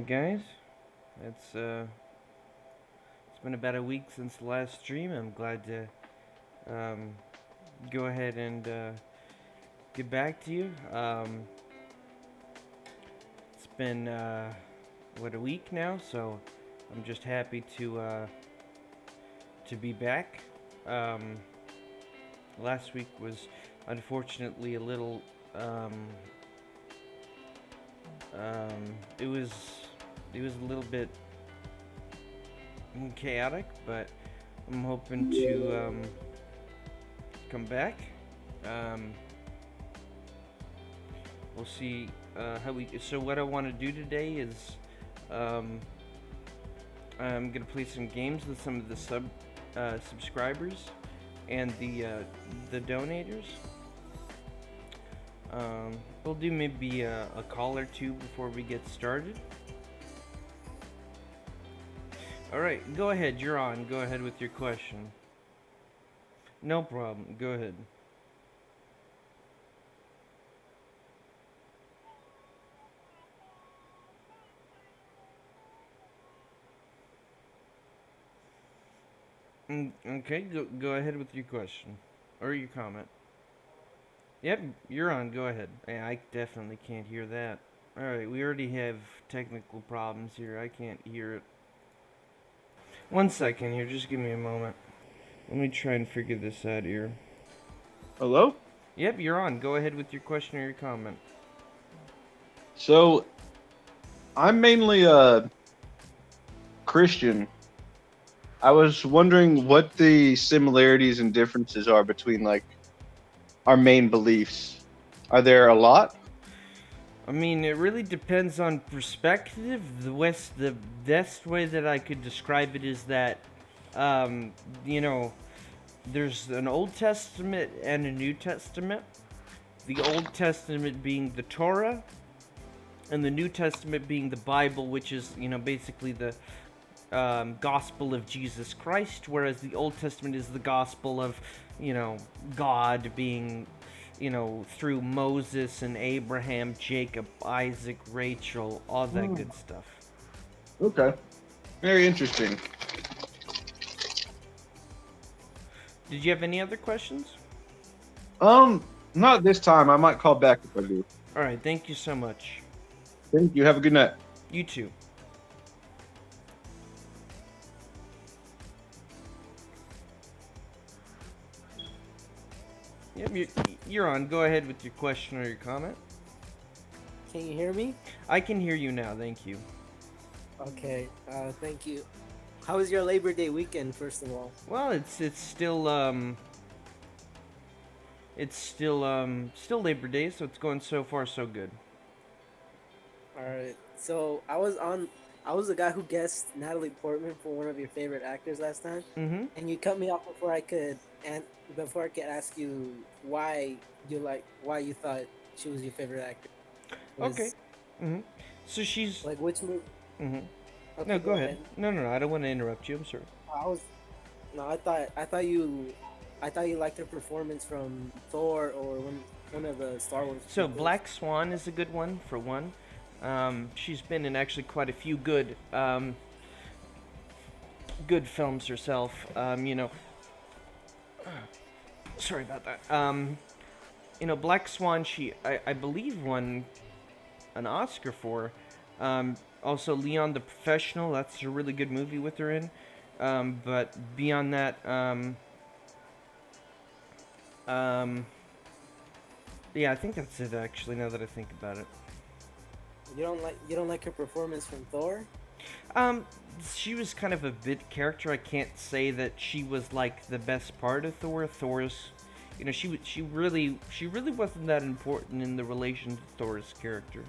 Alright, guys. It's been about a week since the last stream. I'm glad to um, go ahead and get back to you. It's been a week now, so I'm just happy to be back. Um, Last week was unfortunately a little it was a little bit chaotic, but I'm hoping to come back. Um, we'll see how we. So what I want to do today is um, I'm gonna play some games with some of the subscribers and the donators. We'll do maybe a call or two before we get started. All right, go ahead. You're on. Go ahead with your question. No problem. Go ahead. Okay, go ahead with your question or your comment. Yep, you're on. Go ahead. I definitely can't hear that. All right, we already have technical problems here. I can't hear it. One second here. Just give me a moment. Let me try and figure this out here. Hello? Yep, you're on. Go ahead with your question or your comment. So, I'm mainly a Christian. I was wondering what the similarities and differences are between like our main beliefs. Are there a lot? I mean, it really depends on perspective. The best way that I could describe it is that, um, you know, there's an Old Testament and a New Testament. The Old Testament being the Torah, and the New Testament being the Bible, which is, basically the gospel of Jesus Christ, whereas the Old Testament is the gospel of, God being, through Moses and Abraham, Jacob, Isaac, Rachel, all that good stuff. Okay. Very interesting. Did you have any other questions? Not this time. I might call back if I do. All right, thank you so much. Thank you. Have a good night. You too. Yep, you're on. Go ahead with your question or your comment. Can you hear me? I can hear you now. Thank you. Okay, thank you. How was your Labor Day weekend, first of all? Well, it's still Labor Day, so it's going so far so good. Alright, so I was the guy who guessed Natalie Portman for one of your favorite actors last time, Mm-hmm. and you cut me off before I could ask you why you thought she was your favorite actor. Okay. Was Mm-hmm. So she's. like which movie? Mm-hmm. Okay, No, go go ahead. ahead. No. I don't want to interrupt you. I'm sorry. I was no, I thought you liked her performance from Thor or one of the Star Wars So prequels. Black Swan is a good one for one. She's been in actually quite a few good films herself. Sorry about that. Black Swan. I believe won an Oscar for. Also, Leon the Professional. That's a really good movie with her in. But beyond that, um, yeah, I think that's it. Actually, now that I think about it, You don't like her performance from Thor? um, she was kind of a bit character. I can't say that she was like the best part of Thor. Thor's, she really wasn't that important in the relation to Thor's character.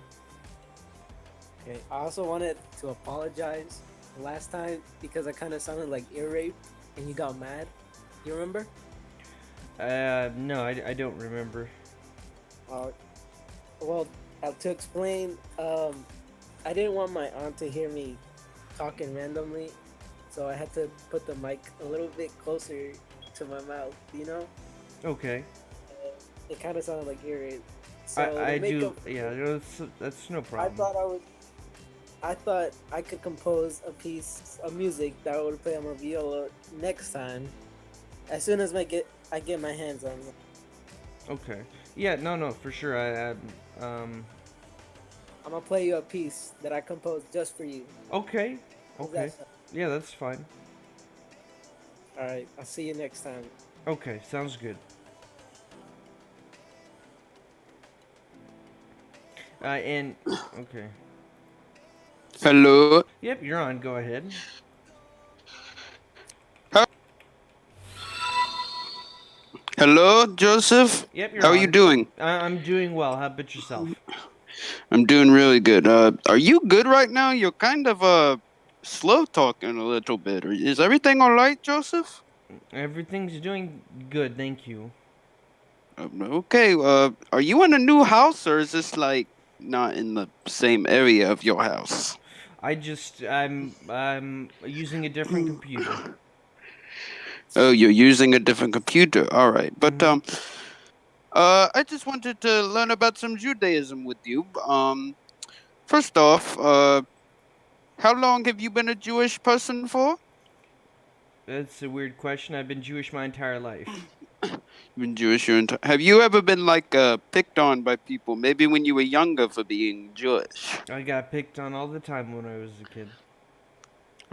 Okay. I also wanted to apologize last time because I kind of sounded like ear rape and you got mad. You remember? No, I don't remember. Uh, well, to explain, I didn't want my aunt to hear me talking randomly, so I had to put the mic a little bit closer to my mouth. Okay. It kind of sounded like ear rape. So I to make do. up for Yeah, it, that's no I problem. thought I would I thought I could compose a piece of music that I would play on my viola next time, as soon as I get my hands on it. Okay. Yeah, no, for sure. Um, I'm gonna play you a piece that I composed just for you. okay, How's that okay. sound? Yeah, that's fine. All right, I'll see you next time. Okay, sounds good. And okay. Hello. Yep, you're on. Go ahead. How- Hello, Joseph. Yep, you're How are you on. doing? I'm doing well. How about yourself? I'm doing really good. Are you good right now? You're kind of slow talking a little bit. Is everything all right, Joseph? Everything's doing good, thank you. Okay. Are you in a new house, or is this like not in the same area of your house? I'm using a different computer. Oh, you're using a different computer. All right. But Mhm. I just wanted to learn about some Judaism with you. First off, how long have you been a Jewish person for? That's a weird question. I've been Jewish my entire life. You've been Jewish your entire. Have you ever been like picked on by people? Maybe when you were younger for being Jewish. I got picked on all the time when I was a kid.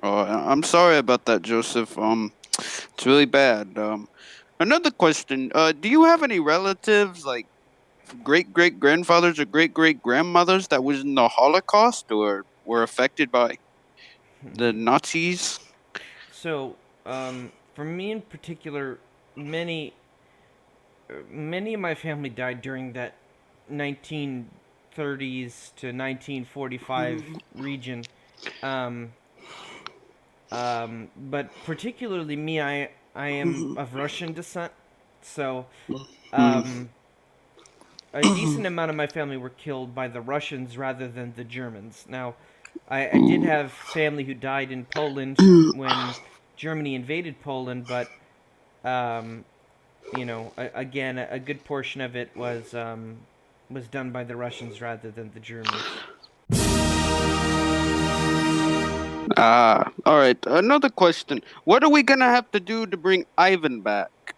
Oh, I'm sorry about that, Joseph. It's really bad. Another question. Do you have any relatives like great great grandfathers or great great grandmothers that was in the Holocaust or were affected by the Nazis? So, for me in particular, many many of my family died during that 1930s to 1945 region. Um, but particularly me, I am of Russian descent, so um, a decent amount of my family were killed by the Russians rather than the Germans. Now, I did have family who died in Poland when Germany invaded Poland, but um, again, a good portion of it was done by the Russians rather than the Germans. All right. Another question. What are we gonna have to do to bring Ivan back?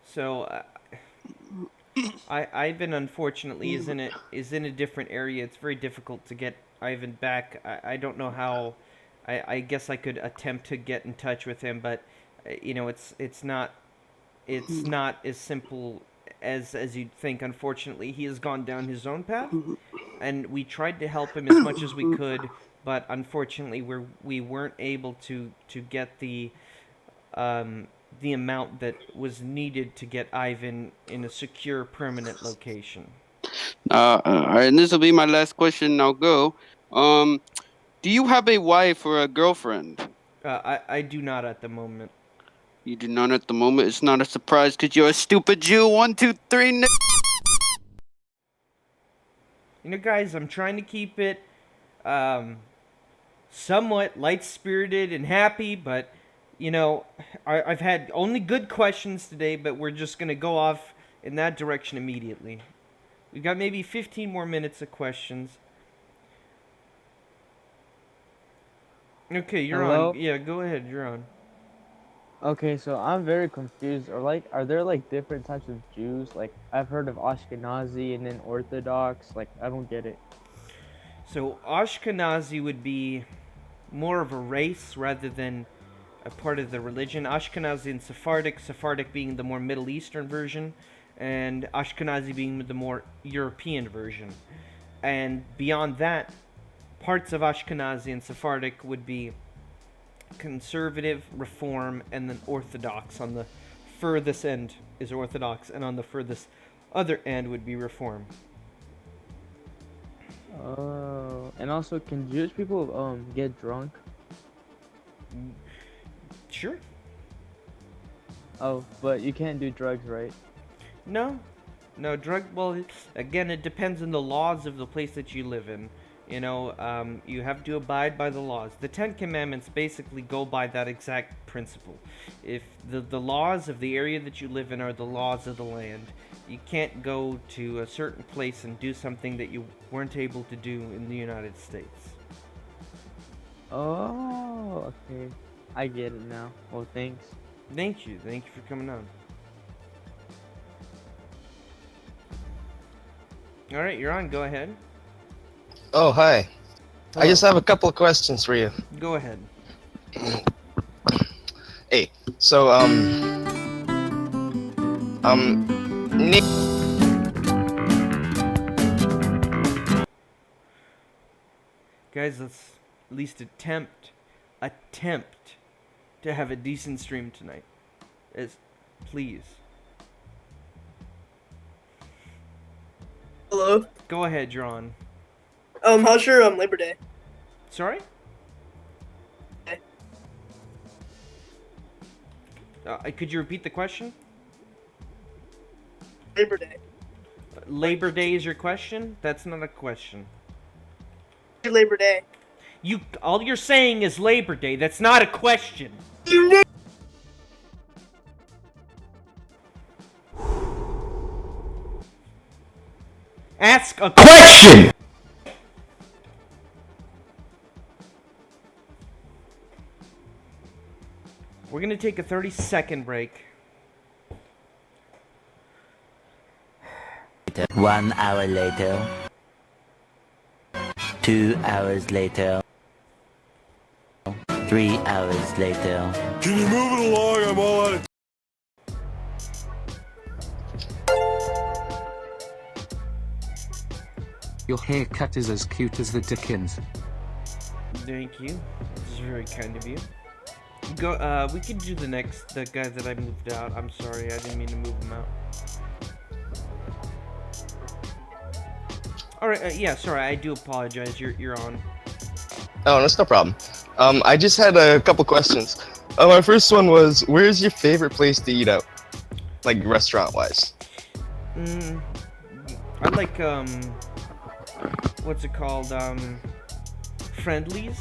So Ivan unfortunately is in a different area. It's very difficult to get Ivan back. I don't know how. I guess I could attempt to get in touch with him, but it's not as simple as you'd think. Unfortunately, he has gone down his own path, and we tried to help him as much as we could, but unfortunately, we weren't able to get the amount that was needed to get Ivan in a secure, permanent location. All right, and this will be my last question. I'll go. Um, do you have a wife or a girlfriend? I do not at the moment. You do not at the moment. It's not a surprise because you're a stupid Jew. One, two, three. Guys, I'm trying to keep it um, somewhat light spirited and happy, but you know, I've had only good questions today, but we're just gonna go off in that direction immediately. We've got maybe 15 more minutes of questions. Okay, you're on. Hello? Yeah, go ahead. You're on. Okay, so I'm very confused. Are there like different types of Jews? Like, I've heard of Ashkenazi and then Orthodox. Like, I don't get it. So Ashkenazi would be more of a race rather than a part of the religion. Ashkenazi and Sephardic being the more Middle Eastern version, and Ashkenazi being the more European version. And beyond that, parts of Ashkenazi and Sephardic would be conservative, reform, and then Orthodox. On the furthest end is Orthodox, and on the furthest other end would be reform. Oh, and also, can Jewish people get drunk? Sure. Oh, but you can't do drugs, right? No, no drug. Well, again, it depends on the laws of the place that you live in. You have to abide by the laws. The Ten Commandments basically go by that exact principle. If the laws of the area that you live in are the laws of the land, you can't go to a certain place and do something that you weren't able to do in the United States. Oh, okay. I get it now. Well, thanks. Thank you for coming on. All right, you're on. Go ahead. Oh, hi. I just Hello. have a couple of questions for you. Go ahead. Hey, so, Nick. Guys, let's at least attempt to have a decent stream tonight. Please. Hello. Go ahead, you're on. How's your Labor Day? Sorry? Could you repeat the question? Labor Day. Labor Day is your question? That's not a question. Your Labor Day. All you're saying is Labor Day. That's not a question. Ask a question. We're gonna take a 30-second break. 1 hour later. 2 hours later. 3 hours later. Can you move it along? I'm all out of... Your haircut is as cute as the Dickens. Thank you. This is very kind of you. We could do the guy that I moved out. I'm sorry, I didn't mean to move him out. Alright, yeah, sorry, I do apologize. You're on. Oh, that's no problem. I just had a couple questions. My first one was, where's your favorite place to eat out? Like, restaurant-wise. I like, what's it called? Friendlies?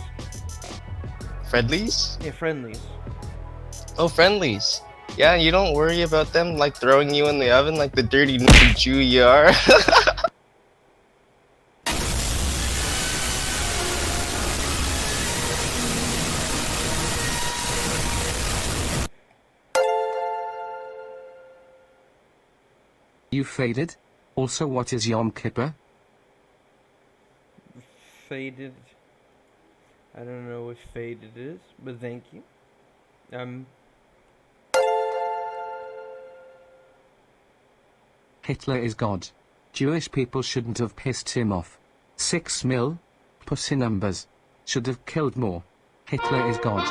Friendlies? Yeah, Friendlies. Oh, Friendlies. Yeah, you don't worry about them, like, throwing you in the oven like the dirty Jew you are? You faded? Also, what is Yom Kippur? Faded. I don't know what faded is, but thank you. Hitler is God. Jewish people shouldn't have pissed him off. 6 mil? Pussy numbers. Should have killed more. Hitler is God.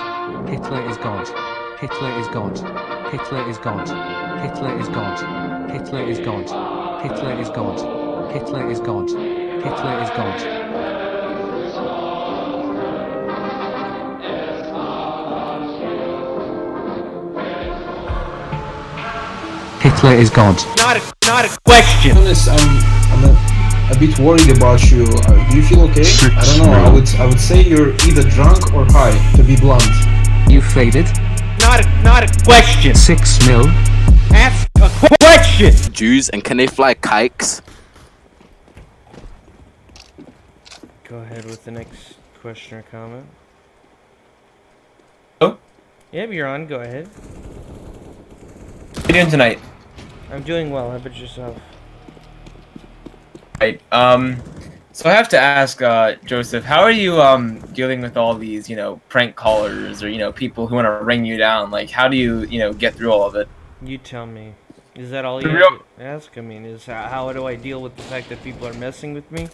Hitler is God. Hitler is God. Hitler is God. Hitler is God. Hitler is God. Hitler is God. Hitler is God. Hitler is God. Hitler is God. Not a question. Honest, I'm a bit worried about you. Do you feel okay? I don't know. I would say you're either drunk or high, to be blunt. You faded? Not a question. 6 mil? Ask a question. Jews, and can they fly kikes? Go ahead with the next question or comment. Oh? Yep, you're on. Go ahead. How you doing tonight? I'm doing well. How about yourself? Right. So I have to ask, Joseph, how are you dealing with all these, prank callers or people who want to ring you down? Like, how do you, get through all of it? You tell me. Is that all you have to ask? I mean, how do I deal with the fact that people are messing with me?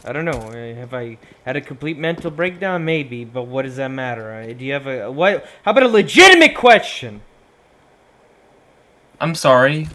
I don't know. Have I had a complete mental breakdown? Maybe, but what does that matter? Do you have what? How about a legitimate question? I'm sorry.